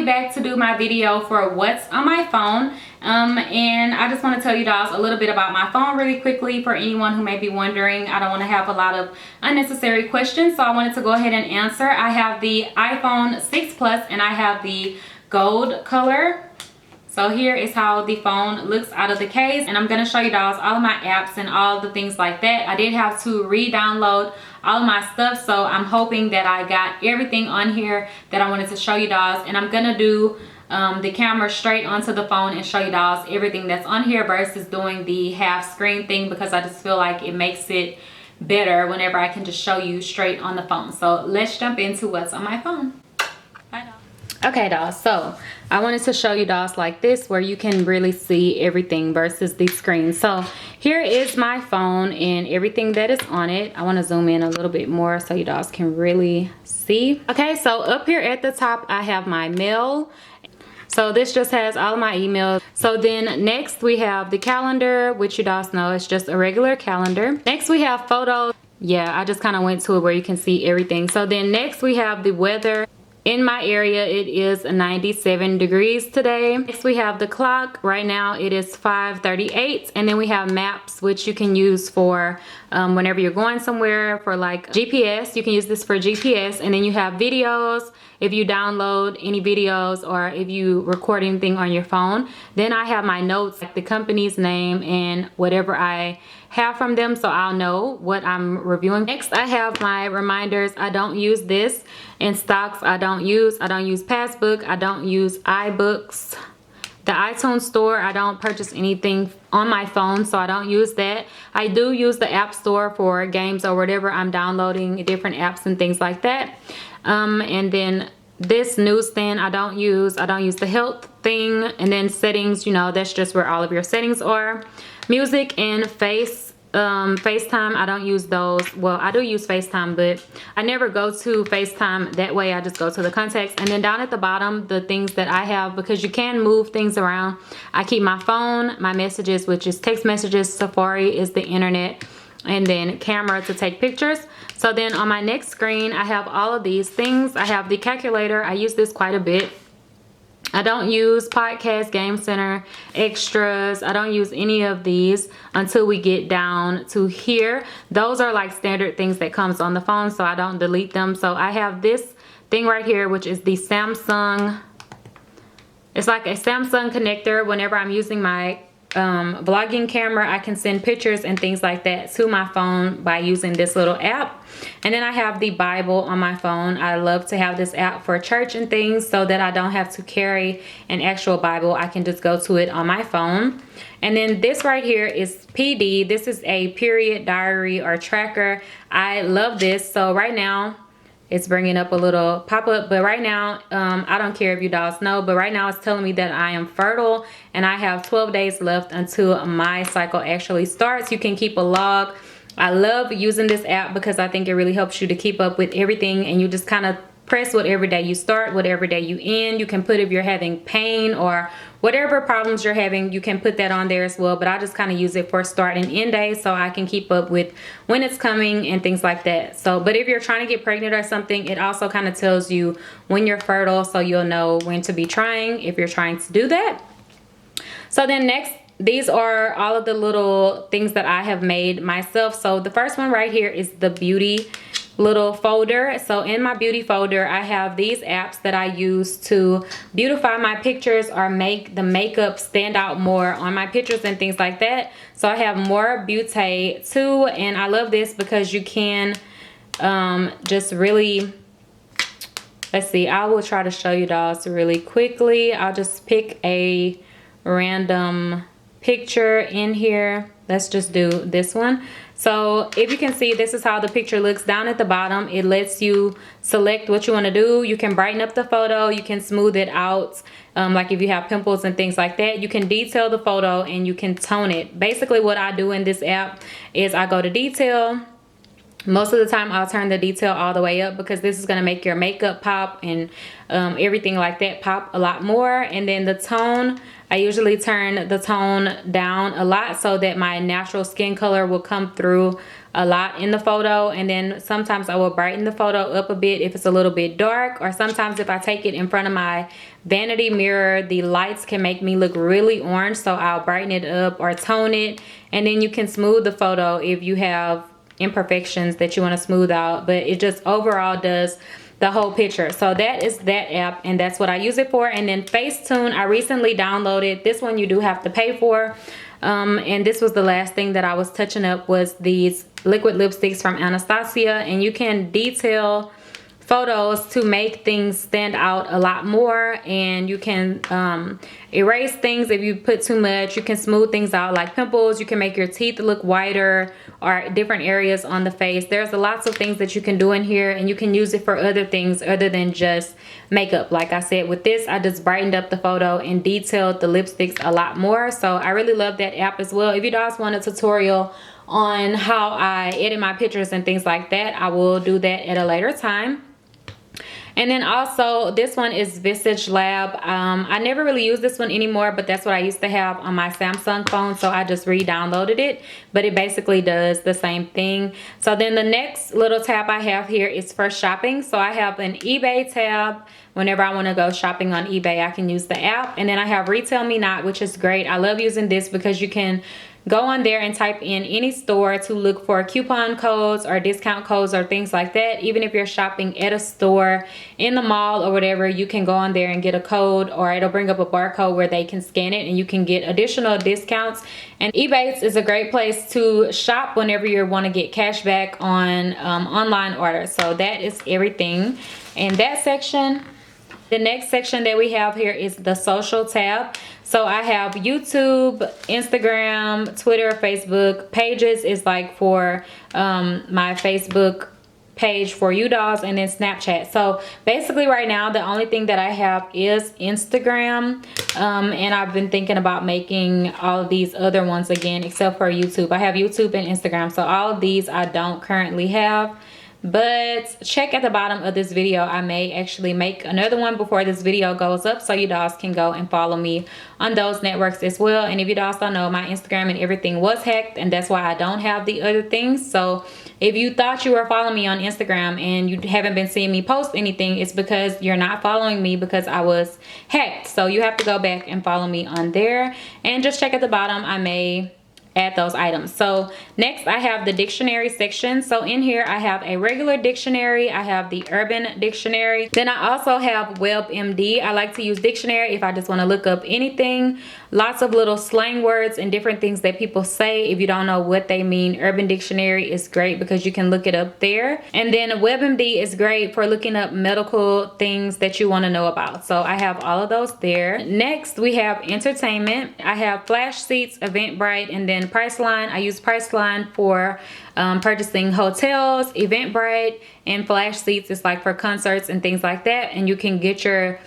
finally back to do my video for what's on my phone. And I just want to tell you guys a little bit about my phone really quickly for anyone who may be wondering. I don't want to have a lot of unnecessary questions, so I wanted to go ahead and answer. I have the iPhone 6 Plus and I have the gold color. So here is how the phone looks out of the case, and I'm going to show you guys all of my apps and all the things like that. I did have to re-download all of my stuff, so I'm hoping that I got everything on here that I wanted to show you guys. And I'm going to do the camera straight onto the phone and show you guys everything that's on here versus doing the half screen thing, because I just feel like it makes it better whenever I can just show you straight on the phone. So let's jump into what's on my phone. Okay, dolls, so I wanted to show you dolls like this where you can really see everything versus the screen. So here is my phone and everything that is on it. I want to zoom in a little bit more so you dolls can really see. Okay, so up here at the top I have my mail. So this just has all of my emails. So then next we have the calendar, which you dolls know it's just a regular calendar. Next we have photos. Yeah, I just kind of went to it where you can see everything. So then next we have the weather. In my area, it is 97 degrees today. Next, we have the clock. Right now, it is 5:38. And then we have maps, which you can use for whenever you're going somewhere for like GPS. You can use this for GPS. And then you have videos. If you download any videos or if you record anything on your phone. Then I have my notes, like the company's name and whatever I have from them, so I'll know what I'm reviewing. Next, I have my reminders. I don't use this. In stocks, I don't use Passbook. I don't use iBooks. The iTunes store, I don't purchase anything on my phone, so I don't use that. I do use the App Store for games or whatever I'm downloading, different apps and things like that. And then this newsstand I don't use the health thing. And then settings, you know, that's just where all of your settings are. Music and FaceTime, I don't use those. Well, I do use FaceTime, but I never go to FaceTime that way. I just go to the contacts. And then down at the bottom, the things that I have, because you can move things around. I keep my phone, my messages, which is text messages, Safari is the internet, and then camera to take pictures. So then on my next screen, I have all of these things. I have the calculator. I use this quite a bit. I don't use Podcast, Game Center, Extras. I don't use any of these until we get down to here. Those are like standard things that comes on the phone, so I don't delete them. So I have this thing right here, which is the Samsung. It's like a Samsung connector. Whenever I'm using my vlogging camera, I can send pictures and things like that to my phone by using this little app. And then I have the Bible on my phone. I love to have this app for church and things so that I don't have to carry an actual Bible. I can just go to it on my phone. And then this right here is PD. This is a period diary or tracker. I love this. So right now it's bringing up a little pop-up, but right now I don't care if you dolls know, but right now it's telling me that I am fertile and I have 12 days left until my cycle actually starts. You can keep a log. I love using this app because I think it really helps you to keep up with everything, and you just kind of press whatever day you start, whatever day you end. You can put if you're having pain or whatever problems you're having, you can put that on there as well. But I just kind of use it for start and end days so I can keep up with when it's coming and things like that. So, but if you're trying to get pregnant or something, it also kind of tells you when you're fertile, so you'll know when to be trying if you're trying to do that. So then next, these are all of the little things that I have made myself. So the first one right here is the beauty little folder. So in my beauty folder, I have these apps that I use to beautify my pictures or make the makeup stand out more on my pictures and things like that. So I have More Beauty too, and I love this because you can just really, let's see, I will try to show you dolls really quickly. I'll just pick a random picture in here. Let's just do this one. So if you can see, this is how the picture looks down at the bottom. It lets you select what you want to do. You can brighten up the photo, you can smooth it out, like if you have pimples and things like that. You can detail the photo and you can tone it. Basically what I do in this app is I go to detail. Most of the time I'll turn the detail all the way up because this is going to make your makeup pop and everything like that pop a lot more. And then the tone, I usually turn the tone down a lot so that my natural skin color will come through a lot in the photo, and then sometimes I will brighten the photo up a bit if it's a little bit dark, or sometimes if I take it in front of my vanity mirror, the lights can make me look really orange, so I'll brighten it up or tone it. And then you can smooth the photo if you have imperfections that you want to smooth out, but it just overall does the whole picture. So that is that app, and that's what I use it for. And then Facetune, I recently downloaded. This one you do have to pay for. And this was the last thing that I was touching up, was these liquid lipsticks from Anastasia, and you can detail photos to make things stand out a lot more, and you can erase things if you put too much. You can smooth things out like pimples. You can make your teeth look whiter, or different areas on the face. There's lots of things that you can do in here, and you can use it for other things other than just makeup. Like I said, with this, I just brightened up the photo and detailed the lipsticks a lot more. So I really love that app as well. If you guys want a tutorial on how I edit my pictures and things like that, I will do that at a later time. And then also this one is Visage Lab. I never really use this one anymore, but that's what I used to have on my Samsung phone, so I just re-downloaded it. But it basically does the same thing. So then the next little tab I have here is for shopping. So I have an eBay tab. Whenever I want to go shopping on eBay, I can use the app. And then I have Retail Me Not, which is great. I love using this because you can go on there and type in any store to look for coupon codes or discount codes or things like that. Even if you're shopping at a store in the mall or whatever, you can go on there and get a code, or it'll bring up a barcode where they can scan it and you can get additional discounts. And eBay is a great place to shop whenever you want to get cash back on online orders. So that is everything in that section. The next section that we have here is the social tab. So I have YouTube, Instagram, Twitter, Facebook. Pages is like for my Facebook page for you dolls, and then Snapchat. So basically right now the only thing that I have is Instagram, and I've been thinking about making all of these other ones again except for YouTube. I have YouTube and Instagram, so all of these I don't currently have. But check at the bottom of this video. I may actually make another one before this video goes up, so you dolls can go and follow me on those networks as well. And if you dolls don't know, my Instagram and everything was hacked, and that's why I don't have the other things. So if you thought you were following me on Instagram and you haven't been seeing me post anything, it's because you're not following me because I was hacked. So you have to go back and follow me on there, and just check at the bottom. I may add those items. So next I have the dictionary section. So in here I have a regular dictionary, I have the urban dictionary, then I also have WebMD. I like to use dictionary if I just want to look up anything. Lots of little slang words and different things that people say. If you don't know what they mean, Urban Dictionary is great because you can look it up there. And then WebMD is great for looking up medical things that you want to know about. So I have all of those there. Next we have entertainment. I have Flash Seats, Eventbrite, and then Priceline. I use Priceline for purchasing hotels. Eventbrite and Flash Seats is like for concerts and things like that, and you can get your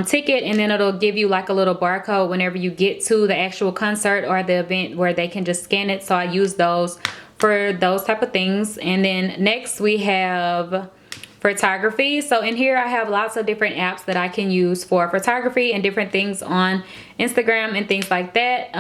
ticket, and then it'll give you like a little barcode whenever you get to the actual concert or the event where they can just scan it. So I use those for those type of things. And then next we have photography. So in here I have lots of different apps that I can use for photography and different things on Instagram and things like that.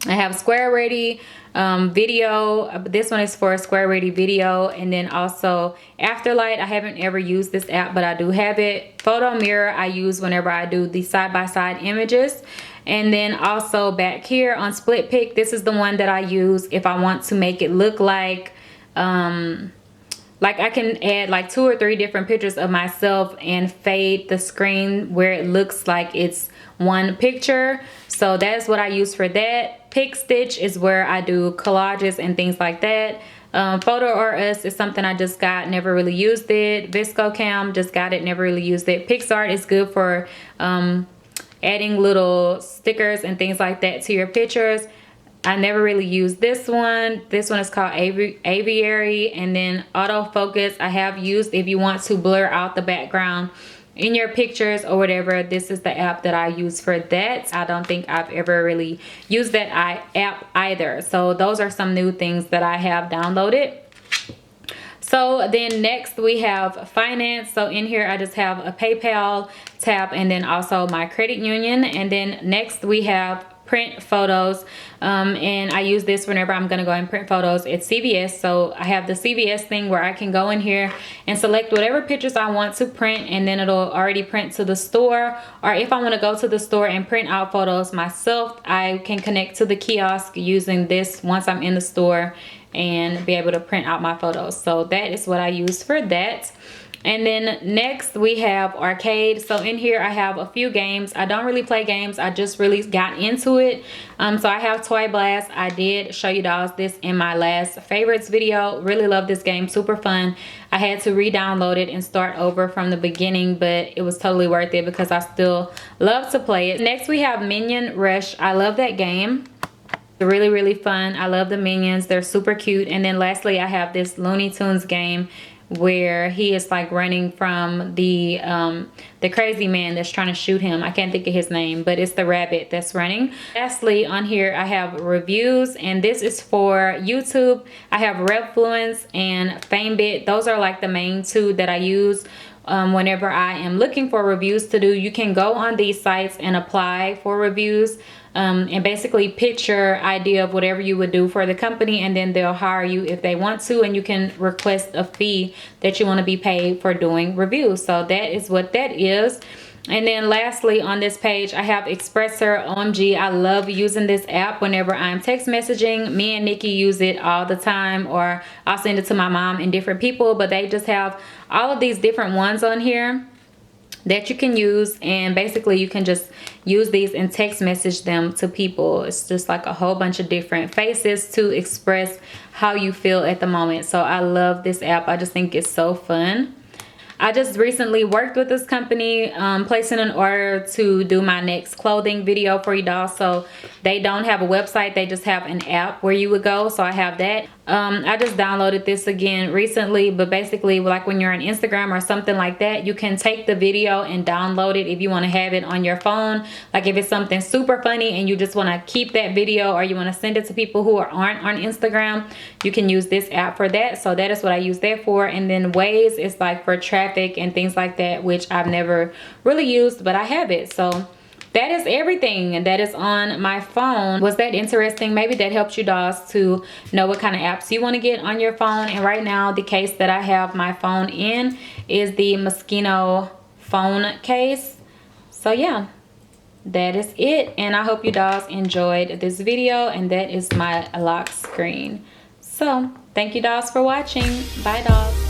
I have Square Ready video. This one is for Square Ready video. And then also Afterlight. I haven't ever used this app, but I do have it. Photo Mirror I use whenever I do the side-by-side images. And then also back here on Split Pick, this is the one that I use if I want to make it look like I can add like 2 or 3 different pictures of myself and fade the screen where it looks like it's one picture. So that's what I use for that. Pick Stitch is where I do collages and things like that. Photo or Us is something I just got, never really used it. ViscoCam, just got it, never really used it. PixArt is good for adding little stickers and things like that to your pictures. I never really used this one. This one is called Aviary. And then Autofocus I have used if you want to blur out the background in your pictures or whatever. This is the app that I use for that. I don't think I've ever really used that app either. So those are some new things that I have downloaded. So then next we have finance. So in here I just have a PayPal tab and then also my credit union. And then next we have print photos, and I use this whenever I'm gonna go and print photos at CVS. So I have the CVS thing where I can go in here and select whatever pictures I want to print, and then it'll already print to the store. Or if I want to go to the store and print out photos myself, I can connect to the kiosk using this once I'm in the store and be able to print out my photos. So that is what I use for that. And then next we have arcade. So in here I have a few games. I don't really play games, I just really got into it. So I have Toy Blast. I did show you guys this in my last favorites video. Really love this game, super fun. I had to re-download it and start over from the beginning, but it was totally worth it because I still love to play it. Next we have Minion Rush. I love that game. It's really, really fun. I love the minions, they're super cute. And then lastly I have this Looney Tunes game where he is like running from the crazy man that's trying to shoot him. I can't think of his name, but it's the rabbit that's running. Lastly on here I have reviews, and this is for YouTube. I have Revfluence and FameBit. Those are like the main two that I use whenever I am looking for reviews to do. You can go on these sites and apply for reviews, and basically pitch your idea of whatever you would do for the company, and then they'll hire you if they want to, and you can request a fee that you want to be paid for doing reviews. So that is what that is. And then lastly on this page I have Expressor. OMG, I love using this app whenever I'm text messaging. Me and Nikki use it all the time, or I'll send it to my mom and different people, but they just have all of these different ones on here that you can use, and basically you can just use these and text message them to people. It's just like a whole bunch of different faces to express how you feel at the moment. So I love this app. I just think it's so fun. I just recently worked with this company, placing an order to do my next clothing video for you guys. So they don't have a website, they just have an app where you would go. So I have that. I just downloaded this again recently, but basically like when you're on Instagram or something like that, you can take the video and download it if you want to have it on your phone. Like if it's something super funny and you just want to keep that video, or you want to send it to people who aren't on Instagram, you can use this app for that. So that is what I use that for. And then Waze is like for traffic and things like that, which I've never really used, but I have it. So that is everything that is on my phone. Was that interesting? Maybe that helps you guys to know what kind of apps you want to get on your phone. And right now the case that I have my phone in is the Moschino phone case. So yeah, that is it. And I hope you guys enjoyed this video, and that is my lock screen. So thank you guys for watching. Bye guys.